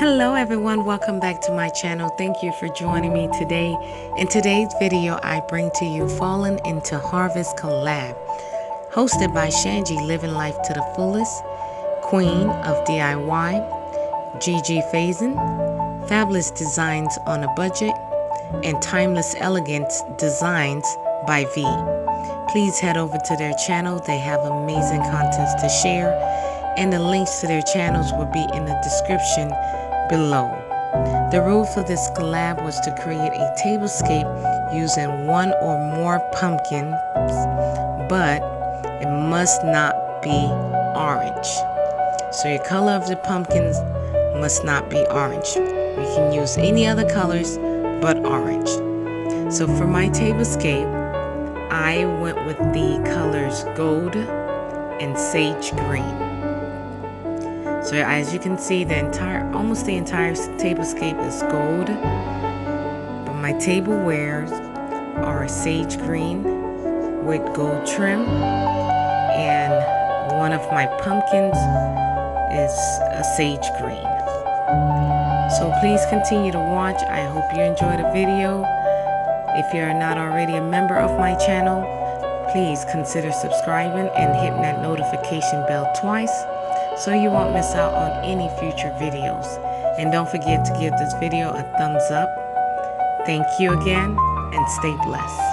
Hello everyone, welcome back to my channel. Thank you for joining me today. In today's video, I bring to you Fallen into Harvest Collab, hosted by Shanji Living Life to the Fullest, Queen of DIY, Gigi Phazin, Fabulous Designs on a Budget, and Timeless Elegance Designs by V. Please head over to their channel. They have amazing contents to share, and the links to their channels will be in the description below. The rule for this collab was to create a tablescape using one or more pumpkins, but it must not be orange. So your color of the pumpkins must not be orange. You can use any other colors but orange. So for my tablescape, I went with the colors gold and sage green. So as you can see, almost the entire tablescape is gold, but my tablewares are sage green with gold trim, and one of my pumpkins is a sage green. So please continue to watch. I hope you enjoy the video. If you are not already a member of my channel, please consider subscribing and hitting that notification bell twice, so you won't miss out on any future videos. And don't forget to give this video a thumbs up. Thank you again, and stay blessed.